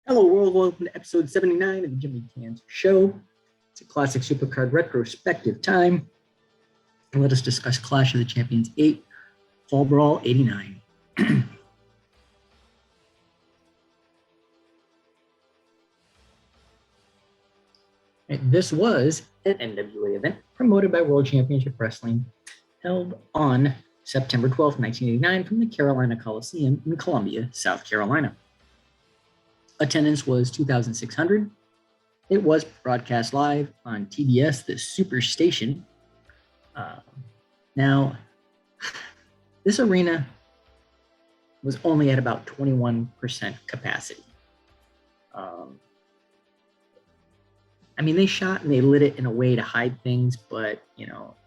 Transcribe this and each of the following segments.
Hello world, welcome to episode 79 of the Jimmy Canz Show. It's a classic supercard retrospective time. And let us discuss Clash of the Champions 8, Fall Brawl 89. This was an NWA event promoted by World Championship Wrestling, held on September 12, 1989 from the Carolina Coliseum in Columbia, South Carolina. Attendance was 2,600. It was broadcast live on TBS, the Super Station. Now, this arena was only at about 21% capacity. I mean, they shot and they lit it in a way to hide things, but,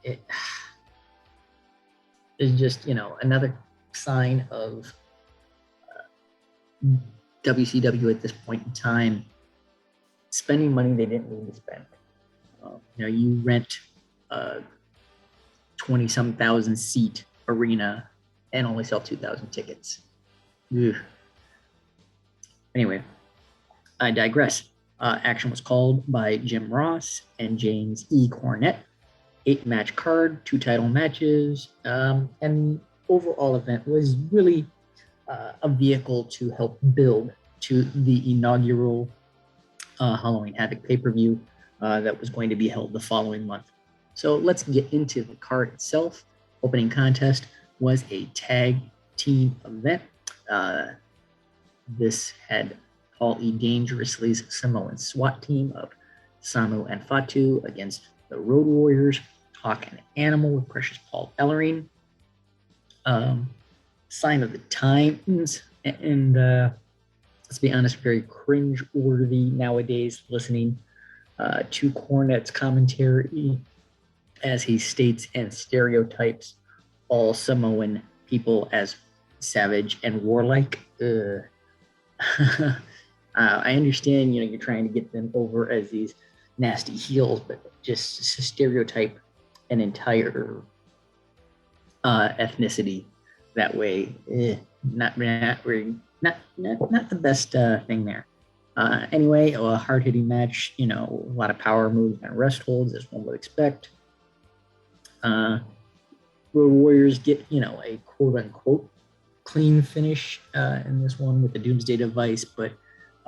it is just, another sign of WCW at this point in time spending money they didn't need to spend. You rent a 20-some thousand seat arena and only sell 2,000 tickets. Ugh. Anyway, I digress. Action was called by Jim Ross and James E. Cornette. 8-match card, 2 title matches, and the overall event was really a vehicle to help build to the inaugural Halloween Havoc pay-per-view that was going to be held the following month. So let's get into the card itself. Opening contest was a tag team event. This had Paul E. Dangerously's Samoan SWAT team of Samu and Fatu against the Road Warriors, Hawk and Animal with Precious Paul Ellering. Sign of the Times, and let's be honest, very cringe-worthy nowadays listening to Cornette's commentary as he states and stereotypes all Samoan people as savage and warlike. I understand, you're trying to get them over as these nasty heels, but just to stereotype an entire ethnicity that way, not the best thing there. Anyway, a hard-hitting match, a lot of power moves and rest holds, as one would expect. Road Warriors get, a quote-unquote clean finish in this one with the Doomsday Device, but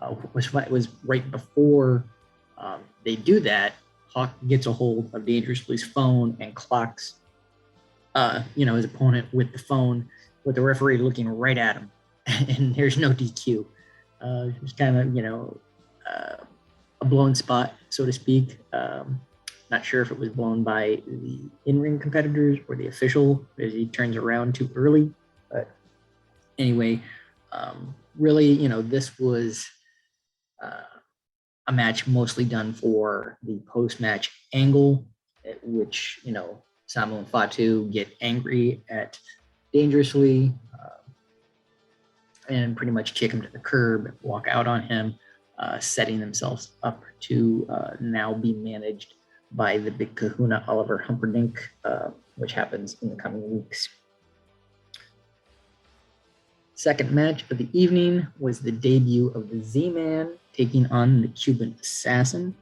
it was right before they do that, Hawk gets a hold of Dangerously's phone and clocks his opponent with the phone, with the referee looking right at him, and there's no DQ. It was kind of, a blown spot, so to speak. Not sure if it was blown by the in-ring competitors or the official as he turns around too early. But anyway, really, this was a match mostly done for the post-match angle, at which, Samu and Fatu get angry at Dangerously and pretty much kick him to the curb, walk out on him, setting themselves up to now be managed by the big kahuna Oliver Humperdinck, which happens in the coming weeks. Second match of the evening was the debut of the ZMan taking on the Cuban Assassin.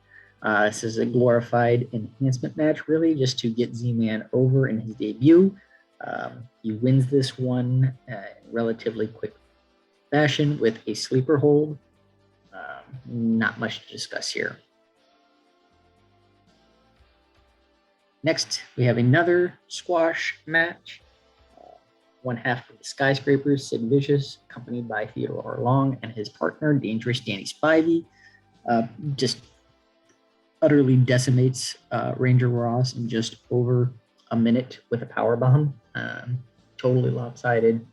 This is a glorified enhancement match, really, just to get Z-Man over in his debut. He wins this one in relatively quick fashion with a sleeper hold. Not much to discuss here. Next, we have another squash match. One half of the Skyscrapers, Sid Vicious, accompanied by Theodore Long and his partner, Dangerous Danny Spivey, just utterly decimates Ranger Ross in just over a minute with a powerbomb. Totally lopsided.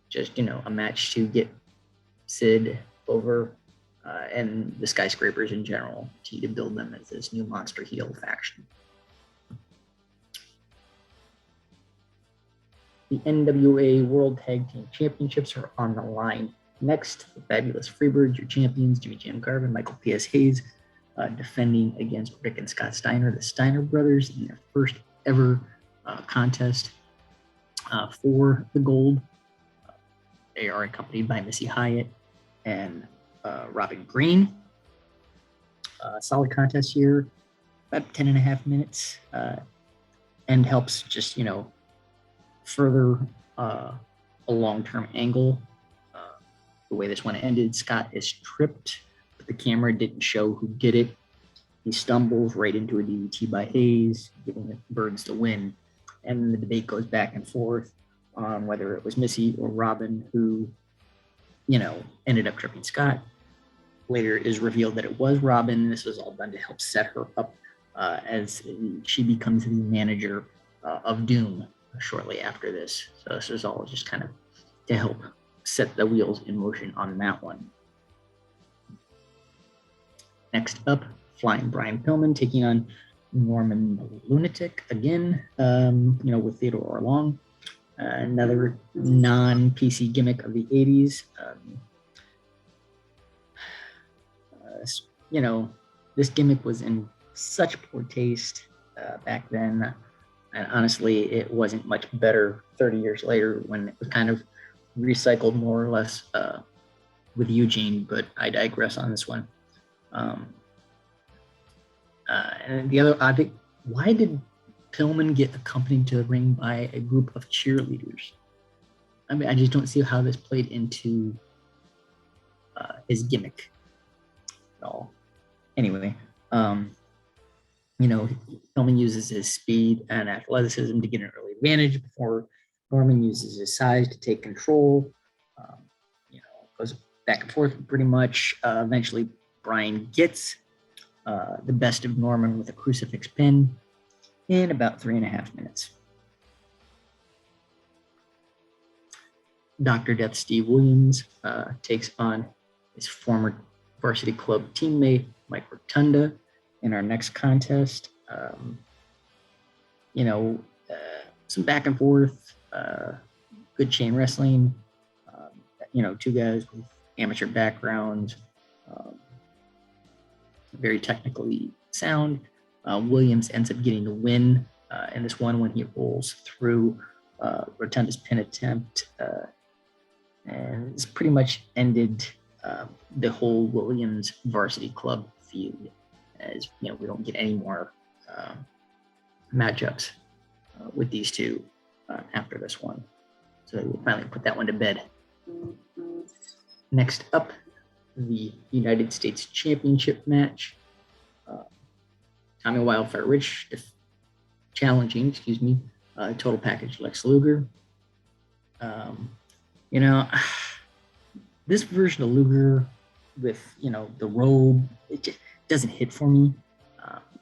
Just, a match to get Sid over and the Skyscrapers in general to build them as this new monster heel faction. The NWA World Tag Team Championships are on the line. Next, the fabulous Freebirds, your champions, Jimmy Jam Garvin, Michael P.S. Hayes, defending against Rick and Scott Steiner, the Steiner brothers, in their first ever contest for the gold. They are accompanied by Missy Hyatt and Robin Green. Solid contest here, about 10.5 minutes, and helps just, further a long-term angle. The way this one ended, Scott is tripped, but the camera didn't show who did it. He stumbles right into a DDT by Hayes, giving the Birds the win. And the debate goes back and forth on whether it was Missy or Robin who, ended up tripping Scott. Later it is revealed that it was Robin. This was all done to help set her up as she becomes the manager of Doom shortly after this. So this is all just kind of to help set the wheels in motion on that one. Next up, Flying Brian Pillman taking on Norman Lunatic again, with Theodore Orlong. Another non-PC gimmick of the 80s. This gimmick was in such poor taste back then. And honestly, it wasn't much better 30 years later when it was kind of recycled more or less with Eugene, but I digress on this one. And the other odd thing, why did Pillman get accompanied to the ring by a group of cheerleaders? I mean, I just don't see how this played into his gimmick at all. Anyway, Pillman uses his speed and athleticism to get an early advantage before Norman uses his size to take control. Goes back and forth pretty much. Eventually, Brian gets the best of Norman with a crucifix pin in about 3.5 minutes. Dr. Death Steve Williams takes on his former varsity club teammate, Mike Rotunda, in our next contest. Some back and forth, good chain wrestling, two guys with amateur backgrounds, very technically sound. Williams ends up getting the win in this one when he rolls through Rotunda's pin attempt. And it's pretty much ended the whole Williams varsity club feud, as we don't get any more matchups with these two after this one. So we finally put that one to bed. Next up, the United States Championship match. Tommy Wildfire Rich challenging, Total Package Lex Luger. This version of Luger with, the robe, it just doesn't hit for me.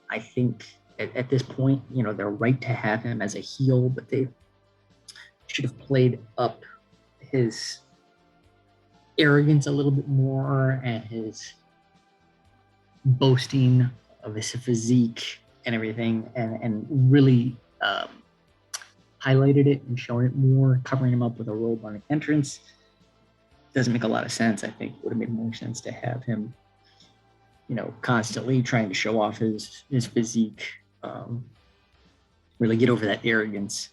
I think at this point, they're right to have him as a heel, but they should have played up his arrogance a little bit more and his boasting of his physique and everything, and really highlighted it and shown it more, covering him up with a robe on the entrance. Doesn't make a lot of sense. I think it would have made more sense to have him, constantly trying to show off his physique, really get over that arrogance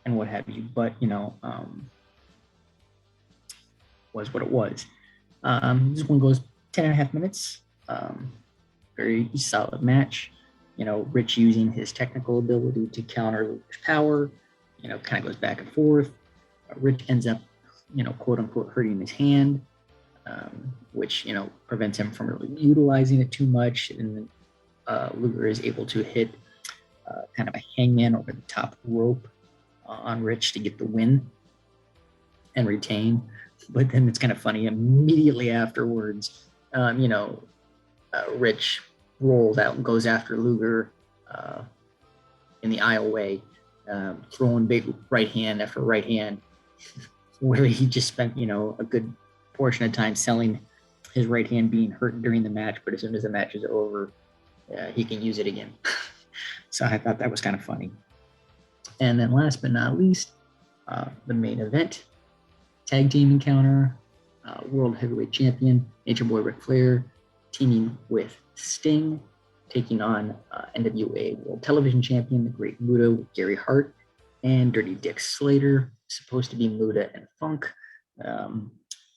and what have you. But, was what it was. This one goes 10.5 minutes. Very solid match. Rich using his technical ability to counter Luger's power, kind of goes back and forth. Rich ends up, quote unquote, hurting his hand, which, prevents him from really utilizing it too much. And Luger is able to hit kind of a hangman over the top rope on Rich to get the win and retain. But then it's kind of funny. Immediately afterwards, Rich rolls out and goes after Luger in the aisleway, throwing big right hand after right hand, where he just spent, a good portion of time selling his right hand being hurt during the match. But as soon as the match is over, he can use it again. So I thought that was kind of funny. And then last but not least, the main event, tag team encounter, World Heavyweight Champion, Nature Boy Ric Flair, teaming with Sting, taking on NWA World Television Champion, the Great Muta, with Gary Hart, and Dirty Dick Slater, supposed to be Muta and Funk.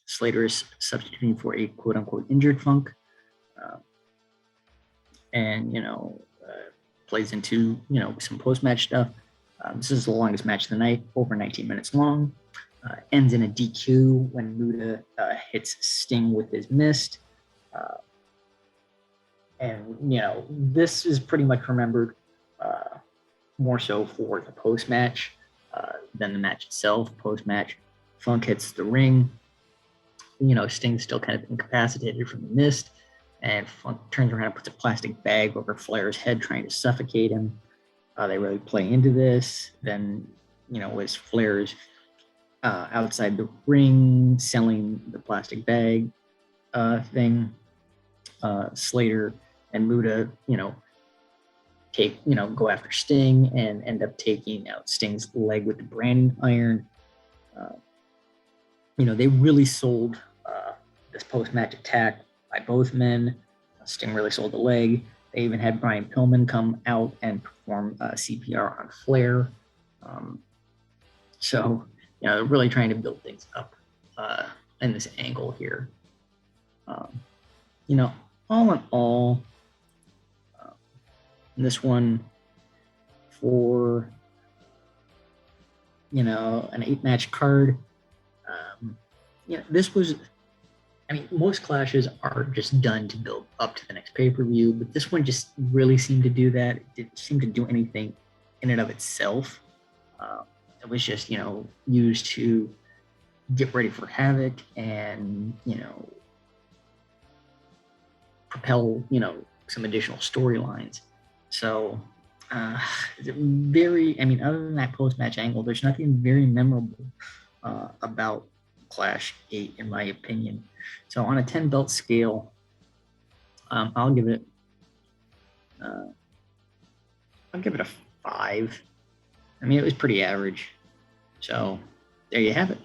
Slater is substituting for a quote-unquote injured Funk, and plays into some post-match stuff. This is the longest match of the night, over 19 minutes long. Ends in a DQ when Muta hits Sting with his mist. And this is pretty much remembered more so for the post-match than the match itself. Post-match, Funk hits the ring. Sting's still kind of incapacitated from the mist, and Funk turns around and puts a plastic bag over Flair's head, trying to suffocate him. They really play into this. Then, as Flair's outside the ring selling the plastic bag thing, Slater and Muta, go after Sting and end up taking out Sting's leg with the branding iron. They really sold this post-match attack by both men. Sting really sold the leg. They even had Brian Pillman come out and perform CPR on Flair. So, they're really trying to build things up in this angle here. All in all, this one for, an 8-match card, this was, most clashes are just done to build up to the next pay-per-view, but this one just really seemed to do that. It didn't seem to do anything in and of itself. It was just, used to get ready for Havoc and, propel, some additional storylines. So, other than that post-match angle, there's nothing very memorable about Clash 8, in my opinion. So on a 10-belt scale, I'll give it a 5. It was pretty average. So there you have it.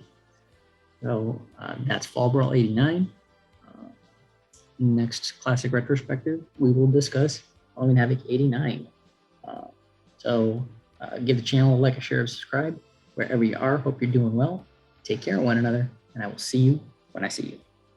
So that's Fall Brawl 89. Next classic retrospective, we will discuss Halloween Havoc 89. So give the channel a like, a share, and subscribe wherever you are. Hope you're doing well. Take care of one another, and I will see you when I see you.